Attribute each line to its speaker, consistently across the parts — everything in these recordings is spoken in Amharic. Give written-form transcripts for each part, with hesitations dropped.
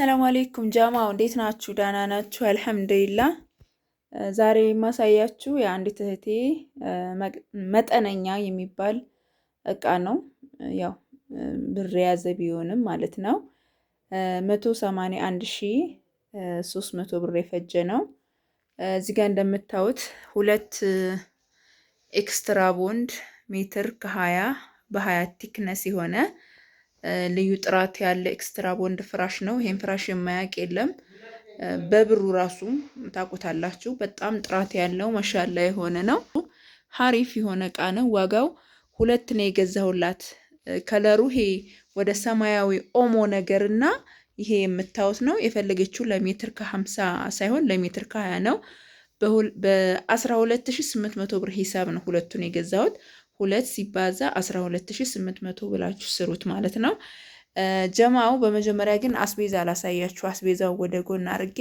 Speaker 1: ሰላም አለይኩም ጃማው እንዴት ናችሁ? ደህና ናችሁ? አልሐምዱሊላህ። ዛሬ የማሳያችሁ የአንዲት እህቴ መጠነኛ የሚባል እቃ ነው። ያው ብር የያዘ ቢሆንም ማለት ነው 181,300 ብር የፈጀ ነው። እዚህ ጋር እንደምታዩት ሁለት ኤክስትራ ቦንድ ሜትር ከ20 በ20 ቲክነስ የሆነ ልዩ ጥራት ያለ ኤክስትራ ቦንድ ፍራሽ ነው። ይሄን ፍራሽ የማያውቅ የለም። በብሩ ራሱ ታውቁታላችሁ። በጣም ጥራት ያለው ማሻአላ የሆነ ነው። ሀሪፍ የሆነ እቃ ነው። ዋጋው 2 ነው የገዛሁላት። ከለሩ ይሄ ወደ ሰማያዊ ኦሞ ነገርና ይሄ የምታዩት ነው። የፈለገችው ለሜትር ከ50 ሳይሆን ለሜትር ከ20 ነው። በ12800 ብር ሂሳብ ነው ሁለቱን የገዛሁት። 2 ሲባዛ 12800 ብላችሁ ስሩት ማለት ነው። ጀማው በመጀመሪያ ግን አስቤዛ አላሳያችሁ። አስቤዛው ወደ ጎን አድርጌ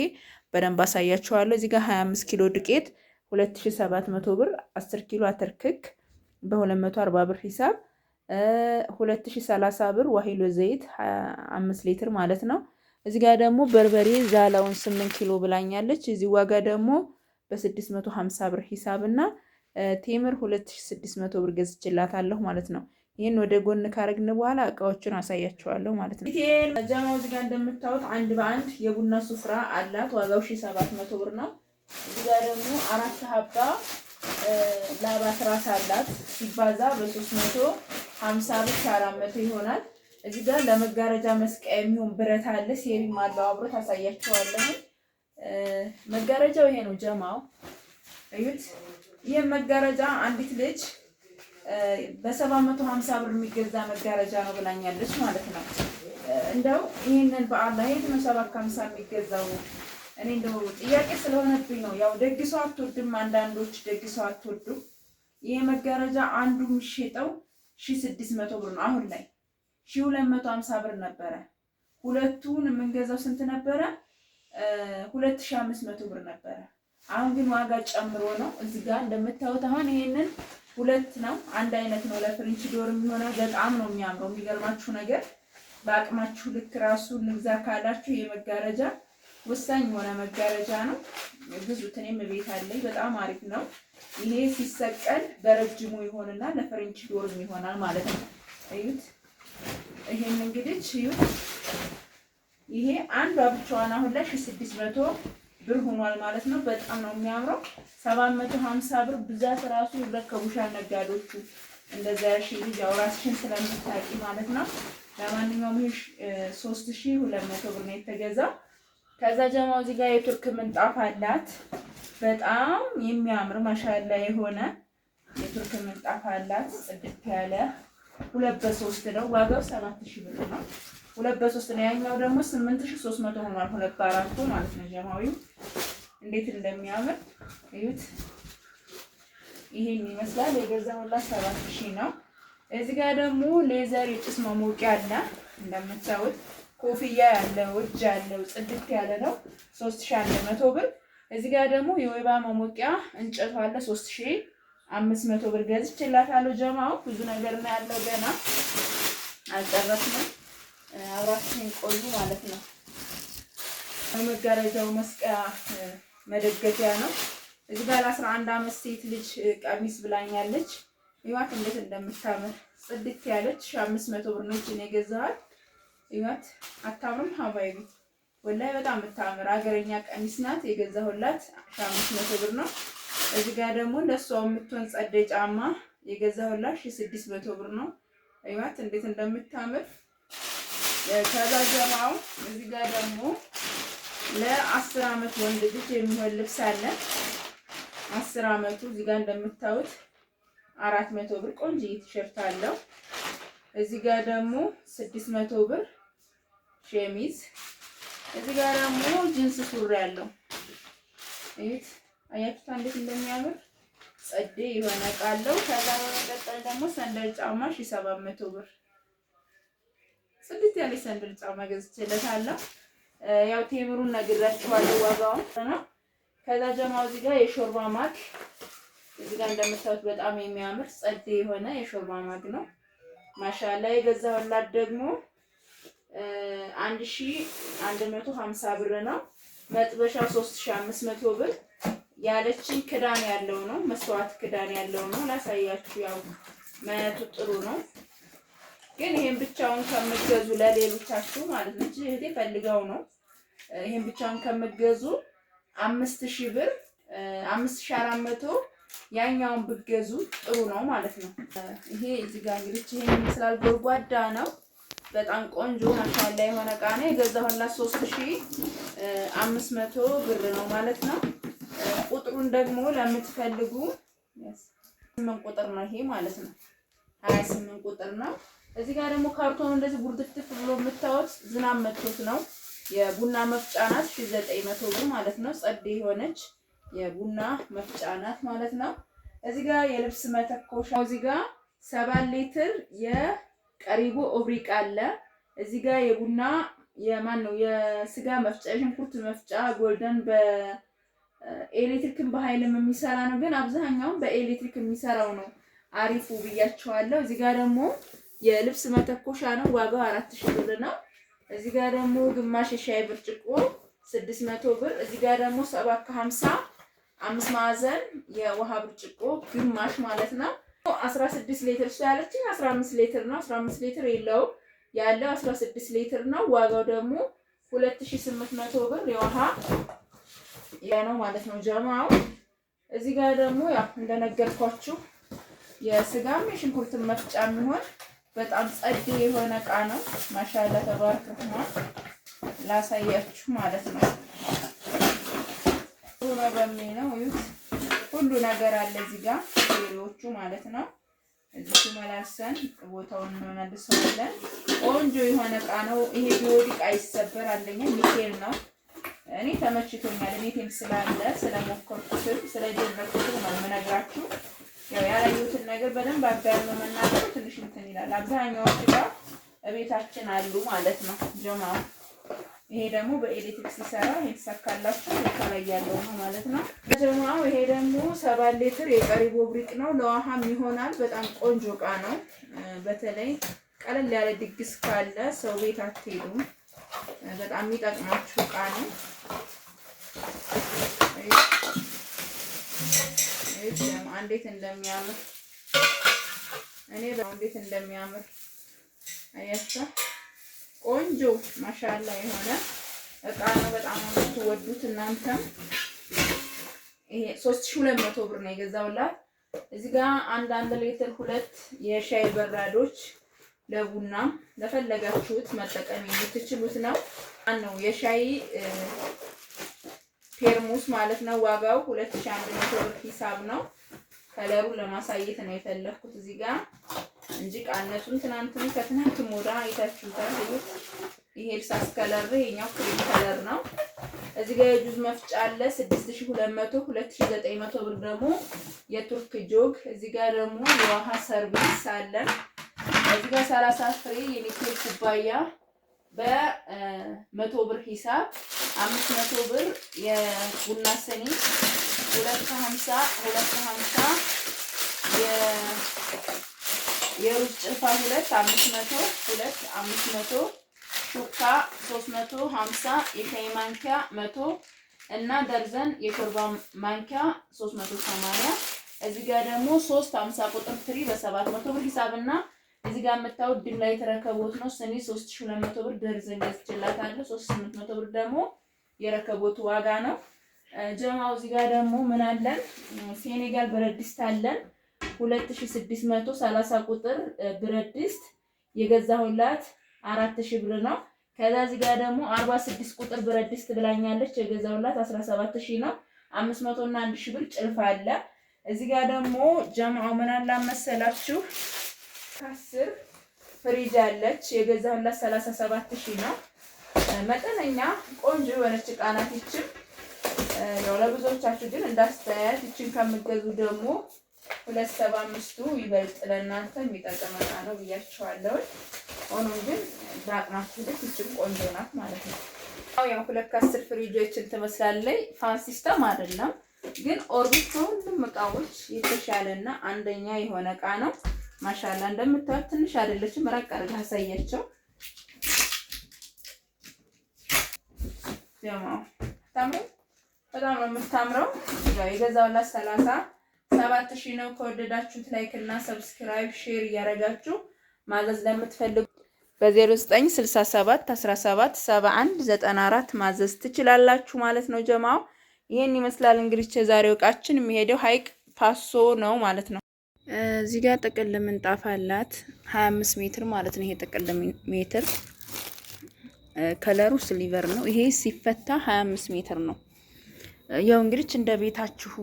Speaker 1: በደንብ አሳያችኋለሁ። እዚህ ጋር 25 ኪሎ ዱቄት 2700 ብር፣ 10 ኪሎ አተርክክ በ240 ብር ሂሳብ 2030 ብር፣ ዋሂሎ ዘይት 5 ሊትር ማለት ነው። እዚህ ጋር ደግሞ በርበሬ ዛላውን 8 ኪሎ ብላኛለች። እዚህ ዋጋ ደግሞ በ650 ብር ሂሳብ እና ቴምር 2600 ብር ገዝቼላታለሁ ማለት ነው። ይህን ወደ ጎን ካረግን በኋላ እቃዎችን አሳያቸዋለሁ ማለት ነው። ጃማው እዚህ ጋር እንደምታዩት አንድ በአንድ የቡና ሱፍራ አላት። ዋጋው 1700 ብር ነው። እዚህ ጋር ደግሞ 4 ሀባ ላባ ትራስ አላት። ሲባዛ በ350 ብር 400 ይሆናል። እዚህ ጋር ለመጋረጃ መስቀያ የሚሆን ብረት አለ። ሴሪም አለው አብሮት አሳያቸዋለሁ። መጋረጃው ይሄ ነው ጀማው እዩት። ይህ መጋረጃ አንዲት ልጅ በ750 ብር የሚገዛ መጋረጃ ነው ብላኛለች ማለት ነው። እንደው ይሄንን በአላህ የት ነው 750 የሚገዛው? እኔ እንደው ጥያቄ ስለሆነብኝ ነው። ያው ደግሰው አትወድም፣ አንዳንዶች ደግሰው አትወዱም። ይሄ መጋረጃ አንዱ የሚሸጠው 1600 ብር ነው። አሁን ላይ 1250 ብር ነበረ። ሁለቱን የምንገዛው ስንት ነበረ? 2500 ብር ነበረ። አሁን ግን ዋጋ ጨምሮ ነው። እዚህ ጋር እንደምታዩት አሁን ይሄንን 2 ነው፣ አንድ አይነት ነው። ለፍሬንች ዶር የሚሆነው በጣም ነው የሚያምረው። የሚገርማችሁ ነገር በአቅማችሁ ልክ ራሱ ልግዛ ካላችሁ የመጋረጃ ወሳኝ የሆነ መጋረጃ ነው። ብዙት እኔም ቤት አለኝ። በጣም አሪፍ ነው። ይሄ ሲሰቀል በረጅሙ ይሆንና ለፍሬንች ዶር ይሆናል ማለት ነው። እዩት። ይሄን እንግዲህ እዩት። ይሄ አንዷ ብቻዋን አሁን ላይ 1600 ብር ሆኗል ማለት ነው። በጣም ነው የሚያምረው። 750 ብር ብዛት ራሱ ይረከቡሻል ነጋዴዎቹ። እንደዛ ልጅ አውራስሽን ስለምታቂ ማለት ነው። ለማንኛውም ይሄ 3200 ብር ነው የተገዛው። ከዛ ጀማው እዚህ ጋር የቱርክ ምንጣፍ አላት። በጣም የሚያምር ማሻአላ የሆነ የቱርክ ምንጣፍ አላት። ጽድት ያለ 2 በ3 ነው። ዋጋው 7000 ብር ነው። 2 በ3 ነው። ያኛው ደግሞ 8300 ሆኗል። 2 በ4 ማለት ነው። ጀማዊው እንዴት እንደሚያምር እዩት። ይሄን ይመስላል። የገዛሁላት 7000 ነው። እዚህ ጋር ደግሞ ሌዘር የጭስ መሞቂያ አለ። እንደምታዩት ኮፍያ ያለው እጅ ያለው ጽድት ያለ ነው። 3100 ብር። እዚህ ጋር ደግሞ የወይባ መሞቂያ እንጨቱ አለ። 3500 ብር ገዝቼላታለሁ። ጀማው ብዙ ነገር ነው ያለው። ገና አልጨረስንም። አብራችን ቆዩ ማለት ነው። መጋረጃው መስቀያ መደገፊያ ነው። እዚህ ጋር 11 ዓመት ሴት ልጅ ቀሚስ ብላኛለች። ይዋት እንዴት እንደምታምር ጽድት ያለች 500 ብር ነው እኔ የገዛኋት። ይዋት አታምርም? ሀባይቢ ወላሂ በጣም የምታምር አገረኛ ቀሚስ ናት። የገዛሁላት 500 ብር ነው። እዚህ ጋር ደግሞ ለሷ የምትሆን ጸደይ ጫማ የገዛሁላት 600 ብር ነው። ይዋት እንዴት እንደምታምር። ከዛ ጀማው እዚህ ጋር ደግሞ ለ10 ዓመት ወንድ ልጅ የሚሆን ልብስ አለ። 10 ዓመቱ እዚህ ጋር እንደምታዩት 400 ብር ቆንጆ ቲሸርት አለው። እዚህ ጋር ደግሞ 600 ብር ሸሚዝ። እዚህ ጋር ደግሞ ጂንስ ሱሪ አለው። እዩት፣ አያችሁት እንዴት እንደሚያምር ጸዴ የሆነ እቃ አለው። ከዛ በመቀጠል ደግሞ ሰንደል ጫማ 1700 ብር ጽድት ያለ ሰንደል ጫማ ገዝቼለታለሁ። ያው ቴምሩን ነግራችኋለሁ ዋጋውን ነው። ከዛ ጀማው እዚህ ጋር የሾርባ ማግ እዚህ ጋር እንደምታዩት በጣም የሚያምር ጸዴ የሆነ የሾርባ ማግ ነው። ማሻአላ የገዛሁላት ደግሞ 1150 ብር ነው። መጥበሻው 3500 ብር። ያለችን ክዳን ያለው ነው። መስዋዕት ክዳን ያለው ነው። ላሳያችሁ። ያው ማየቱ ጥሩ ነው፣ ግን ይሄን ብቻውን ከምትገዙ ለሌሎቻችሁ ማለት ነው እህቴ ፈልገው ነው። ይሄን ብቻውን ከምትገዙ 5000 ብር 5400 ያኛውን ብትገዙ ጥሩ ነው ማለት ነው። ይሄ እዚህ ጋር እንግዲህ ይሄን ይመስላል። ጎርጓዳ ነው። በጣም ቆንጆ ማሻአላ የሆነ እቃ ነው። የገዛሁላት 3500 ብር ነው ማለት ነው። ቁጥሩን ደግሞ ለምትፈልጉ 8 ቁጥር ነው ይሄ ማለት ነው። 28 ቁጥር ነው። እዚህ ጋር ደግሞ ካርቶኑ እንደዚህ ጉርድፍትፍ ብሎ የምታዩት ዝናብ መጥቶት ነው። የቡና መፍጫ ናት 1900 ብር ማለት ነው። ጸዴ የሆነች የቡና መፍጫ ናት ማለት ነው። እዚህ ጋር የልብስ መተኮሻ፣ እዚህ ጋር 7 ሊትር የቀሪቦ ኦብሪቅ አለ። እዚህ ጋር የቡና የማን ነው የስጋ መፍጫ፣ የሽንኩርት መፍጫ ጎልደን በኤሌክትሪክም በኃይልም የሚሰራ ነው፣ ግን አብዛኛው በኤሌክትሪክ የሚሰራው ነው አሪፉ ብያቸዋለሁ። እዚህ ጋር ደግሞ የልብስ መተኮሻ ነው። ዋጋው 4000 ብር ነው። እዚህ ጋር ደግሞ ግማሽ የሻይ ብርጭቆ 600 ብር። እዚህ ጋር ደግሞ 750 5 ማዕዘን የውሃ ብርጭቆ ግማሽ ማለት ነው። 16 ሊትር እሱ ያለችኝ 15 ሊትር ነው። 15 ሊትር የለው ያለው 16 ሊትር ነው። ዋጋው ደግሞ 2800 ብር የውሃ ነው ማለት ነው ጀማው። እዚህ ጋር ደግሞ ያው እንደነገርኳችሁ የስጋም የሽንኩርትን መፍጫ የሚሆን በጣም ጸዴ የሆነ እቃ ነው። ማሻአላ ተባረክ ረህማን ላሳያችሁ ማለት ነው። ሁሉ በሚል ነው እዩት። ሁሉ ነገር አለ እዚህ ጋር ሌሎቹ ማለት ነው። እዚህ መላሰን ቦታውን እንመልሰዋለን። ቆንጆ የሆነ እቃ ነው። ይሄ ቢወድቅ አይሰበር። አንደኛ ኒኬል ነው። እኔ ተመችቶኛል። ቤቴም ስላለ ስለሞከርኩት ስለጀመርኩት ነው የምነግራችሁ። ያው ያላየሁትን ነገር በደንብ አጋኖ መናገር ትንሽ እንትን ይላል። አብዛኛዎቹ ጋር እቤታችን አሉ ማለት ነው ጀማዓ። ይሄ ደግሞ በኤሌክትሪክ ሲሰራ የተሰካላችሁ ከላይ ያለው ነው ማለት ነው ጀማዓው። ይሄ ደግሞ 7 ሊትር የቀሪቦ ብሪቅ ነው። ለውሃም ይሆናል። በጣም ቆንጆ እቃ ነው። በተለይ ቀለል ያለ ድግስ ካለ ሰው ቤት አትሄዱም። በጣም የሚጠቅማችሁ እቃ ነው። እንዴት እንደሚያምር እኔ እንዴት እንደሚያምር አያችሁ። ቆንጆ ማሻአላ የሆነ እቃ ነው። በጣም የምትወዱት እናንተም። ይሄ 3200 ብር ነው የገዛውላት። እዚህ ጋር 1 ሊትር 2 የሻይ በራዶች ለቡና ለፈለጋችሁት መጠቀም የምትችሉት ነው። ነው የሻይ ፔርሙስ ማለት ነው። ዋጋው 2100 ብር ሂሳብ ነው። ከለሩን ለማሳየት ነው የፈለኩት እዚህ ጋር እንጂ ቃነቱን ከትናንትም ወዳ አይታችሁታል። ይሄ እርሳስ ከለር፣ ይሄኛው ክሬም ከለር ነው። እዚህ ጋር የጁዝ መፍጫ አለ 6200 2900 ብር ደግሞ የቱርክ ጆግ። እዚህ ጋር ደግሞ የውሃ ሰርቪስ አለ። እዚህ ጋር 30 ፍሬ የኒኬል ኩባያ በ100 ብር ሂሳብ 500 ብር የቡና ስኒ 250 የሩዝ ጭልፋ 500 ሹካ 350 የሻይ ማንኪያ 100 እና ደርዘን የሾርባ ማንኪያ 380። እዚህ ጋር ደግሞ 350 ቁጥር ትሪ በ700 ብር ሂሳብና እዚህ ጋር የምታዩት ድም ላይ የተረከቦት ነው። ስኒ 3200 ብር ደርዘን ገዝቼላታለሁ። 3800 ብር ደግሞ የረከቦቱ ዋጋ ነው ጀማው። እዚህ ጋር ደግሞ ምን አለን? ሴኔጋል ብረት ድስት አለን 2630 ቁጥር ብረት ድስት የገዛሁላት 4000 ብር ነው። ከዛ እዚህ ጋር ደግሞ 46 ቁጥር ብረት ድስት ብላኛለች የገዛሁላት 17000 ነው። 500 እና 1000 ብር ጭልፋ አለ። እዚህ ጋር ደግሞ ጀማው ምን አለ መሰላችሁ? 10 ፍሪጅ አለች የገዛሁላት 37000 ነው። መጠነኛ ቆንጆ የሆነች እቃ ናት ይችም። ያው ለብዙዎቻችሁ ግን እንዳስተያየት ይችን ከምገዙ ደግሞ 275ቱ ይበልጥ ለእናንተ የሚጠቅም እቃ ነው ብያችኋለሁ። ሆኖም ግን በአቅማችሁ ልክ ይችን ቆንጆ ናት ማለት ነው። ያው 2 ፍሪጆችን ትመስላለች። ፋን ሲስተም አይደለም ግን ኦርቢት ከሁሉም እቃዎች የተሻለና አንደኛ የሆነ እቃ ነው። ማሻአላ እንደምታዩት ትንሽ አይደለችም። ራቅ አድርጋ አሳያቸው። ጀማው ታምሩ በጣም ነው የምታምረው። ያው የገዛውላት 37,000 ነው። ከወደዳችሁት ላይክ እና ሰብስክራይብ ሼር እያደረጋችሁ ማዘዝ ለምትፈልጉ በ0967 17 71 94 ማዘዝ ትችላላችሁ ማለት ነው ጀማው። ይሄን ይመስላል እንግዲህ የዛሬው እቃችን የሚሄደው ሀይቅ ፓሶ ነው ማለት ነው። እዚህ ጋር ጥቅል ምንጣፍ አላት 25 ሜትር ማለት ነው። ይሄ ጥቅል ሜትር ከለሩ ሲልቨር ነው። ይሄ ሲፈታ 25 ሜትር ነው። ያው እንግዲህ እንደ ቤታችሁ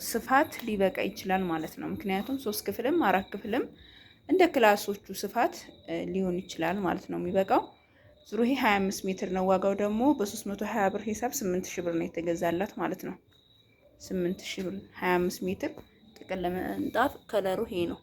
Speaker 1: ስፋት ሊበቃ ይችላል ማለት ነው። ምክንያቱም 3 ክፍልም 4 ክፍልም እንደ ክላሶቹ ስፋት ሊሆን ይችላል ማለት ነው የሚበቃው። ዙሩ ይሄ 25 ሜትር ነው። ዋጋው ደግሞ በ320 ብር ሂሳብ 8000 ብር ነው የተገዛላት ማለት ነው። 8000 ብር 25 ሜትር ጥቅል ምንጣፍ ከለሩ ይሄ ነው።